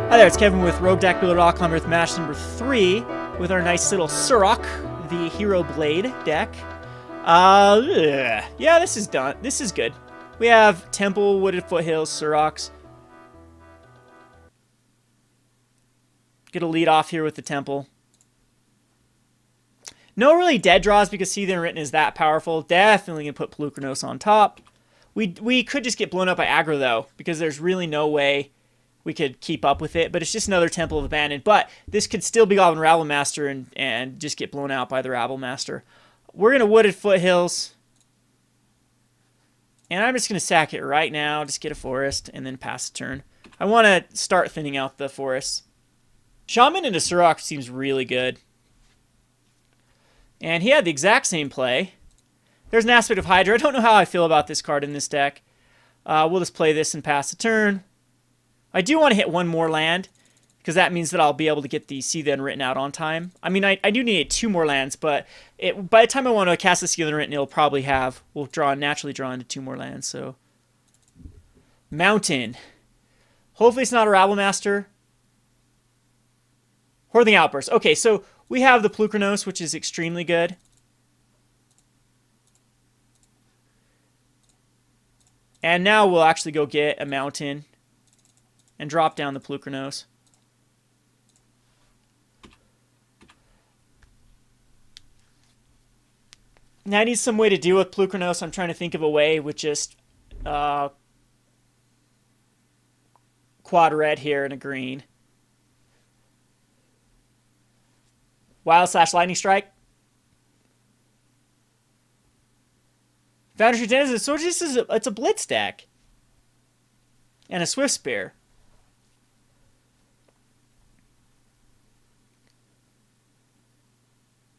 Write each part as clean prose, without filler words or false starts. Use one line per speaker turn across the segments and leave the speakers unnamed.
Hi there, it's Kevin with RogueDeckBuilder.com with match number 3 with our nice little Surrak, the Hero Blade deck. Yeah, this is done. This is good. We have Temple, Wooded Foothills, Surraks. Gonna lead off here with the Temple. No really dead draws because See the Unwritten is that powerful. Definitely gonna put Polukranos on top. We could just get blown up by Aggro though, because there's really no way we could keep up with it, but it's just another Temple of Abandon. But this could still be Goblin Rabble Master and just get blown out by the Rabble Master. We're going to Wooded Foothills. And I'm just going to sack it right now. Just get a forest and then pass the turn. I want to start thinning out the forests. Shaman into Surrak seems really good. And he had the exact same play. There's an aspect of Hydra. I don't know how I feel about this card in this deck. We'll just play this and pass the turn. I do want to hit one more land, because that means that I'll be able to get the See the Unwritten out on time. I mean, I do need 2 more lands, but by the time I want to cast the See the Unwritten, it'll probably have, we'll naturally draw into 2 more lands, so. Mountain. Hopefully it's not a Rabble Master. Hornet Outburst. Okay, so we have the Polukranos, which is extremely good. And now we'll actually go get a Mountain and drop down the Polukranos. Now I need some way to deal with Polukranos. I'm trying to think of a way with just quad red here and a green. Wild/Lightning Strike. Foundry Denizen. So it's a Blitz deck. And a Swift Spear.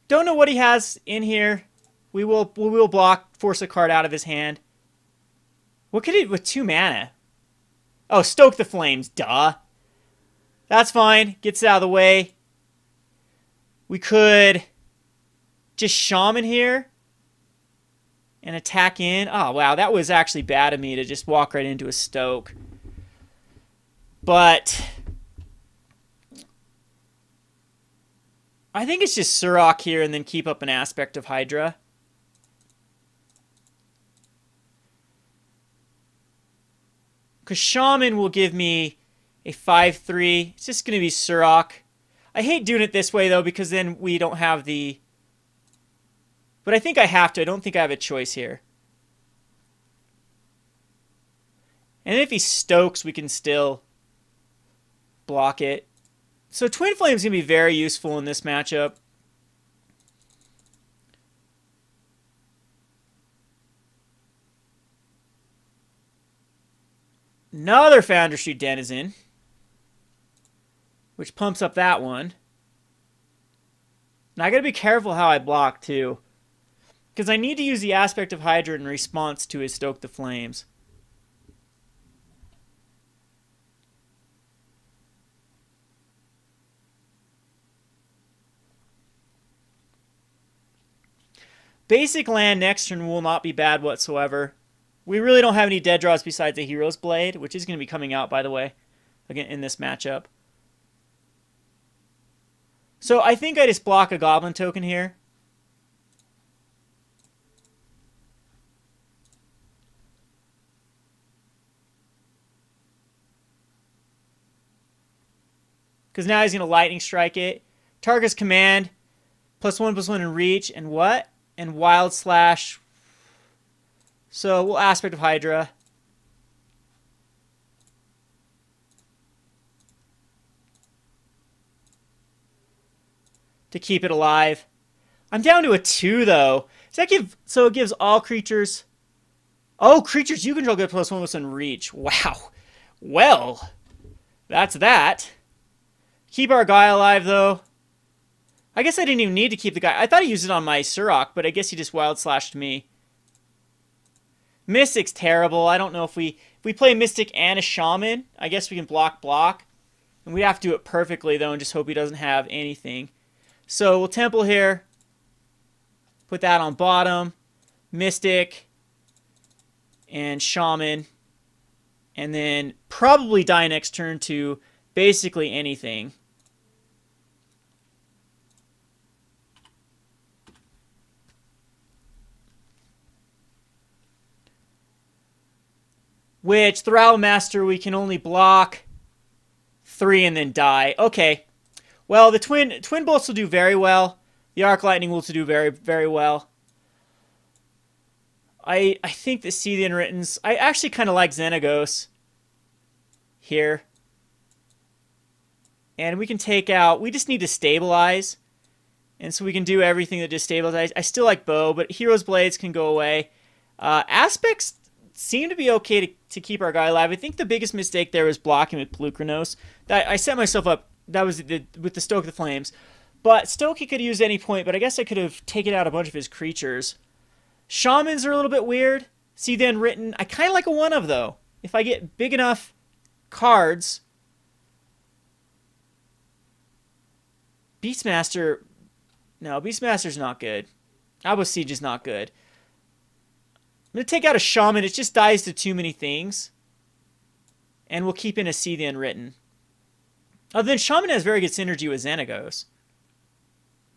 Don't know what he has in here. We will block, force a card out of his hand. What could he with 2 mana? Oh, Stoke the Flames, duh. That's fine. Gets it out of the way. We could just Shaman here and attack in. Oh, wow, that was actually bad of me to just walk right into a Stoke. But I think it's just Surrak here and then keep up an aspect of Hydra. Because Shaman will give me a 5/3. It's just going to be Surrak. I hate doing it this way, though, because then we don't have the... But I think I have to. I don't think I have a choice here. And if he Stokes, we can still block it. So Twin Flame is going to be very useful in this matchup. Another Foundry Denizen, which pumps up that one. Now I got to be careful how I block too, because I need to use the aspect of Hydra in response to his Stoke the Flames. Basic land next turn will not be bad whatsoever. We really don't have any dead draws besides the Hero's Blade, which is going to be coming out, by the way, again in this matchup. So I think I just block a Goblin token here. Because now he's going to Lightning Strike it. Target's command, +1/+1 in reach, and what? And Wild Slash. So we'll aspect of Hydra. To keep it alive. I'm down to a 2 though. Does that give, so it gives all creatures. Oh, creatures you control get +1/+1 in reach. Wow. Well, that's that. Keep our guy alive though. I guess I didn't even need to keep the guy. I thought he used it on my Surrak, but I guess he just Wild Slashed me. Mystic's terrible. I don't know if we play Mystic and a Shaman, I guess we can block. And we have to do it perfectly though and just hope he doesn't have anything. So we'll Temple here. Put that on bottom. Mystic and Shaman. And then probably die next turn to basically anything. Which, the Rattlemaster, we can only block 3 and then die. Okay. Well, the Twin Bolts will do very well. The Arc Lightning will do very, very well. I think the See the Unwrittens... I actually kind of like Xenagos here. And we can take out... We just need to stabilize. And so we can do everything that just stabilizes. I still like Bow, but Hero's Blades can go away. Aspects seem to be okay to keep our guy alive. I think the biggest mistake there was blocking with Polukranos. I set myself up. That was with the Stoke the Flames. But Stoke he could use at any point, but I guess I could have taken out a bunch of his creatures. Shamans are a little bit weird. See the Unwritten. I kind of like a 1-of, though. If I get big enough cards. Beastmaster. No, Beastmaster's not good. Outpost Siege is not good. I'm going to take out a Shaman. It just dies to too many things. And we'll keep in a See the Unwritten. Other than Shaman has very good synergy with Xenagos.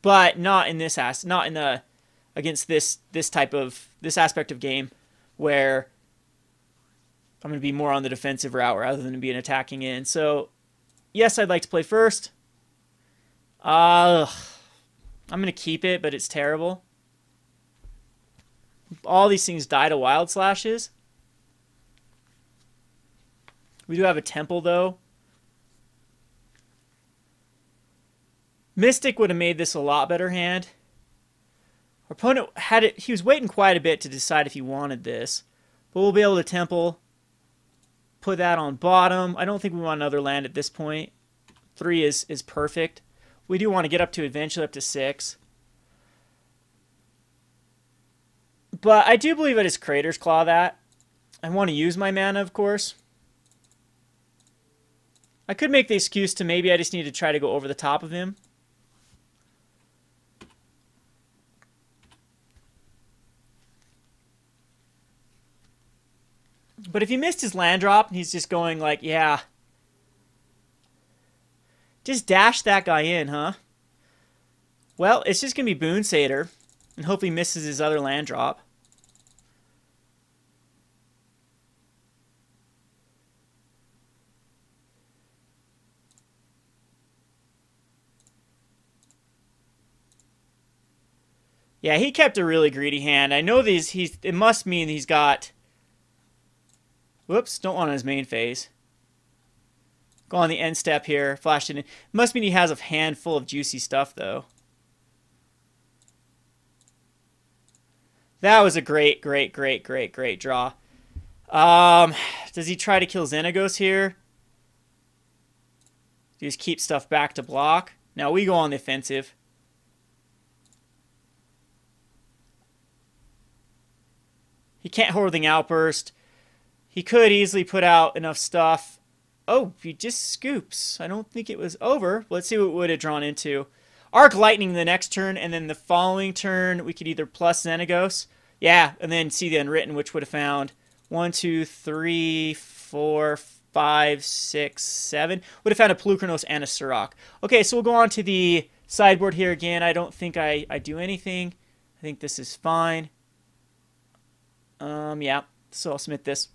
But not in this not in the against this aspect of game where I'm going to be more on the defensive route rather than be an attacking in. So, yes, I'd like to play first. I'm going to keep it, but it's terrible. All these things die to Wild Slashes. We do have a Temple, though. Mystic would have made this a lot better hand. Our opponent had it. He was waiting quite a bit to decide if he wanted this. But we'll be able to Temple. Put that on bottom. I don't think we want another land at this point. 3 is perfect. We do want to get up to eventually up to 6. But I do believe I just Crater's Claw that. I want to use my mana, of course. I could make the excuse to maybe I just need to try to go over the top of him. But if he missed his land drop, and he's just going like, yeah. Just dash that guy in, huh? Well, it's just going to be Boon Satyr. And hope he misses his other land drop. Yeah, he kept a really greedy hand. I know these. It must mean he's got... Whoops, don't want on his main phase. Go on the end step here. Flashed it in. Must mean he has a handful of juicy stuff, though. That was a great draw. Does he try to kill Xenagos here? Do you just keep stuff back to block? Now we go on the offensive. He can't Horthing Outburst. He could easily put out enough stuff. Oh, he just scoops. I don't think it was over. Let's see what it would have drawn into. Arc Lightning the next turn, and then the following turn, we could either plus Xenagos. Yeah, and then See the Unwritten, which would have found 1, 2, 3, 4, 5, 6, 7. Would have found a Polukranos and a Surrak. Okay, so we'll go on to the sideboard here again. I don't think I do anything. I think this is fine. Yeah, so I'll submit this.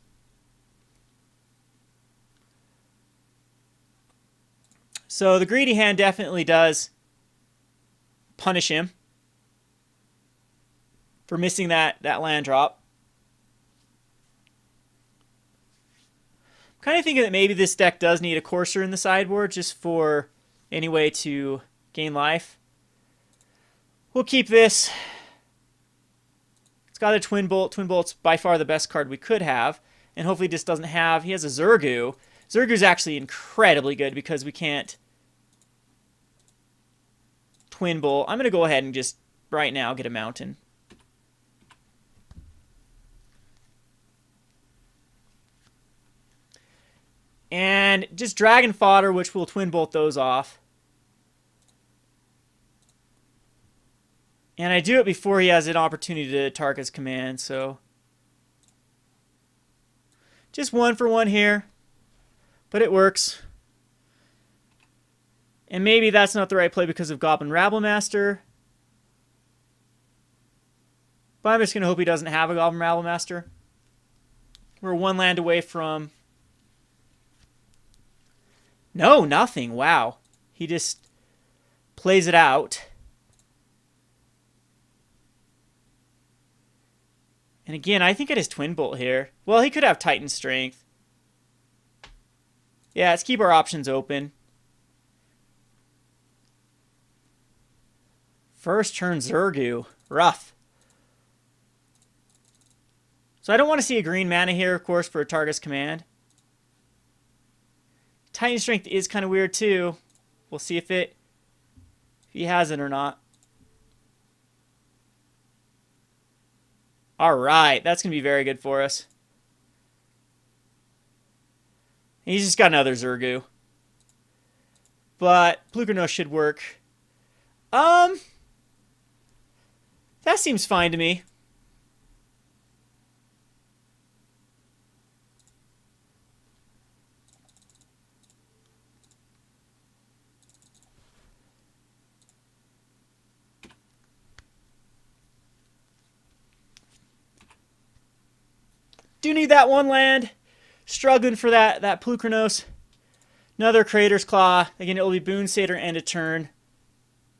So the greedy hand definitely does punish him for missing that land drop. I'm kind of thinking that maybe this deck does need a Courser in the sideboard just for any way to gain life. We'll keep this. It's got a Twin Bolt. Twin Bolt's by far the best card we could have. And hopefully this doesn't have... He has a Zergu. Zergu's actually incredibly good because we can't Twin Bolt. I'm going to go ahead and just, right now, get a Mountain. And just Dragon Fodder, which will Twin Bolt those off. And I do it before he has an opportunity to Atarka's command, so... Just 1 for 1 here. But it works. And maybe that's not the right play because of Goblin Rabblemaster. But I'm just going to hope he doesn't have a Goblin Rabblemaster. We're one land away from... No, nothing. Wow. He just plays it out. And again, I think it is Twin Bolt here. Well, he could have Titan Strength. Yeah, let's keep our options open. First turn Zergu. Rough. So I don't want to see a green mana here, of course, for Atarka's command. Titan Strength is kind of weird, too. We'll see if he has it or not. Alright, that's going to be very good for us. He's just got another Zergu. But Polukranos should work. That seems fine to me. Do need that one land. Struggling for that Polukranos. Another Crater's Claw. Again, it will be Boon Satyr end of turn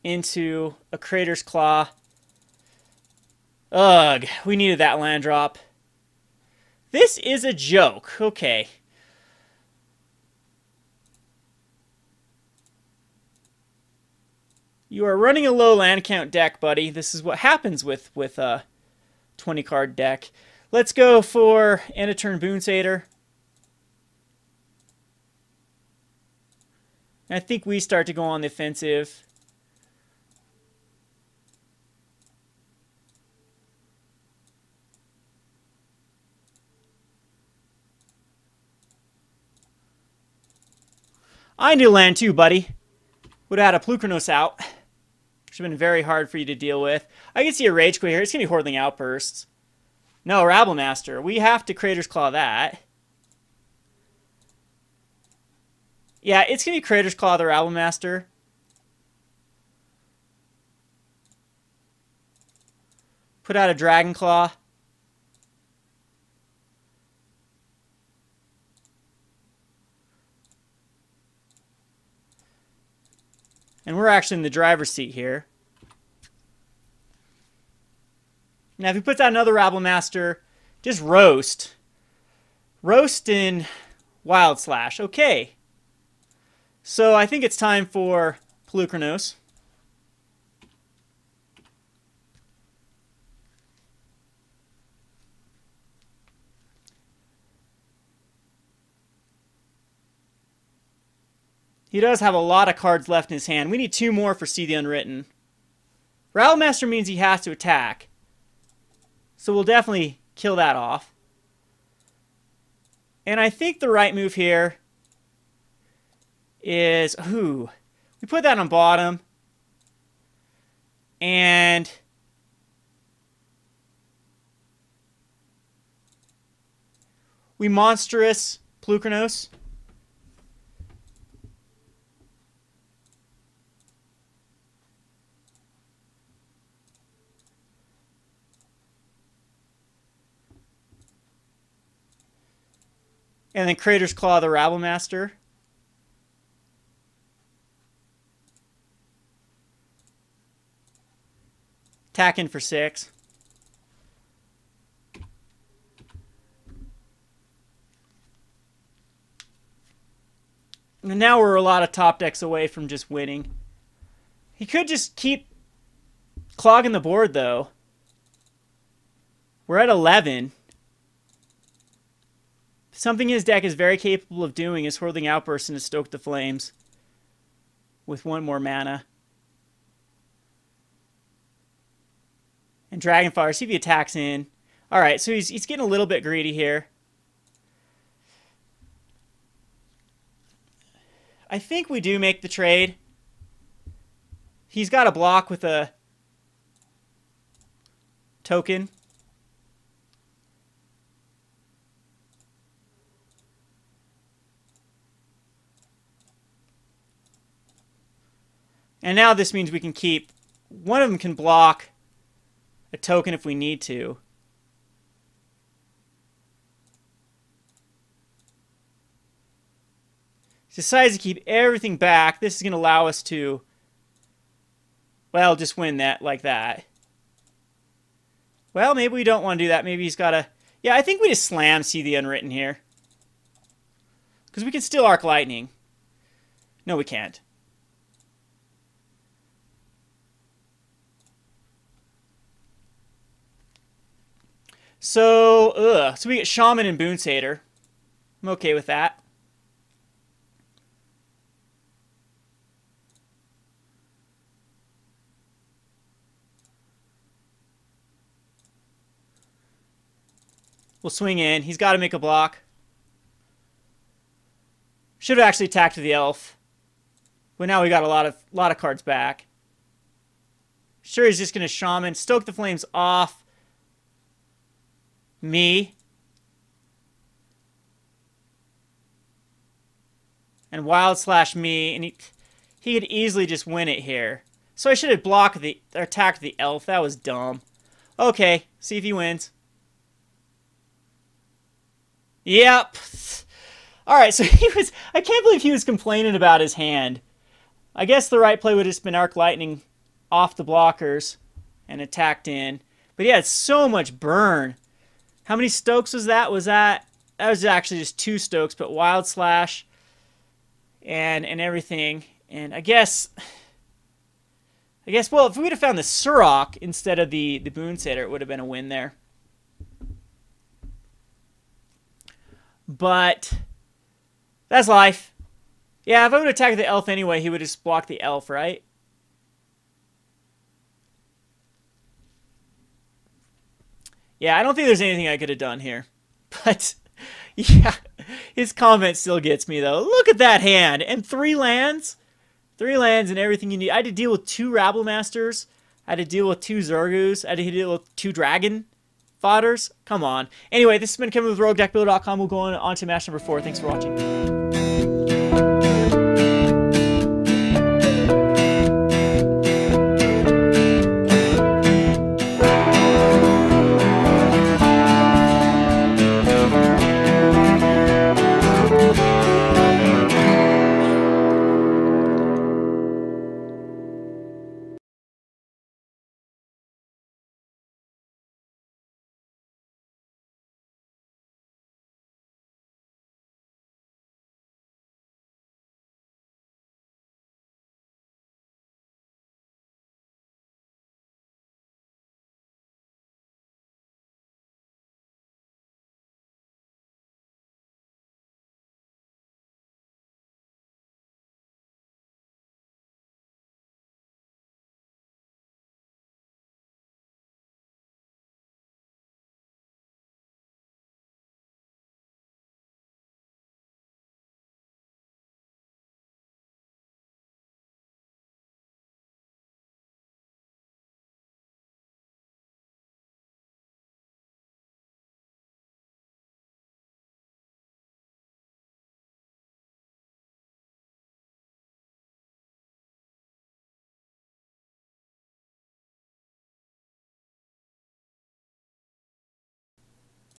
into a Crater's Claw. Ugh, we needed that land drop. This is a joke. Okay. You are running a low land count deck, buddy. This is what happens with a 20-card deck. Let's go for end of turn Boon Satyr. I think we start to go on the offensive. I need land too, buddy. Would have had a Polukranos out. Which would have been very hard for you to deal with. I can see a Rage Quit here. It's going to be Hordeling Outbursts. No, Rabblemaster. We have to Crater's Claw that. Yeah, it's going to be Crater's Claw the Rabblemaster. Put out a Dragonclaw. And we're actually in the driver's seat here. Now, if he puts out another Rabblemaster, just roast. Roast in Wild Slash. Okay. So I think it's time for Polukranos. He does have a lot of cards left in his hand. We need 2 more for See the Unwritten. Rabblemaster means he has to attack. So we'll definitely kill that off. And I think the right move here is... Ooh. We put that on bottom. And... we monstrous Polukranos. And then Crater's Claw the Rabblemaster. Attack in for 6. And now we're a lot of top decks away from just winning. He could just keep clogging the board, though. We're at 11. Something his deck is very capable of doing is Hordeling Outburst and to stoke the flames with 1 more mana. And Dragonfire, see if he attacks in. Alright, so he's getting a little bit greedy here. I think we do make the trade. He's got a block with a token. And now this means we can keep... One of them can block a token if we need to. Decides to keep everything back. This is going to allow us to, well, just win that like that. Well, maybe we don't want to do that. Maybe he's got to... Yeah, I think we just slam See the Unwritten here. Because we can still Arc Lightning. No, we can't. So we get Shaman and Boon Satyr. I'm okay with that. We'll swing in. He's got to make a block. Should have actually attacked the elf. But now we got a lot of cards back. Sure, he's just going to Shaman. Stoke the Flames off me. And Wild Slash me. And he could easily just win it here. So I should have blocked the... or attacked the elf. That was dumb. Okay, see if he wins. Yep. Alright, so he was... I can't believe he was complaining about his hand. I guess the right play would have just been Arc Lightning off the blockers and attacked in. But he had so much burn. How many Stokes was that? That was actually just 2 Stokes, but Wild Slash and everything. And I guess, well, if we would have found the Surrak instead of the Boon Satyr, it would have been a win there. But that's life. Yeah, if I would attack the elf anyway, he would just block the elf, right? Yeah, I don't think there's anything I could have done here. But, yeah, his comment still gets me, though. Look at that hand. And 3 lands. 3 lands and everything you need. I had to deal with 2 Rabble Masters. I had to deal with 2 Zergus. I had to deal with 2 Dragon Fodders. Come on. Anyway, this has been Kevin with RogueDeckBuilder.com. We'll go on to match number 4. Thanks for watching.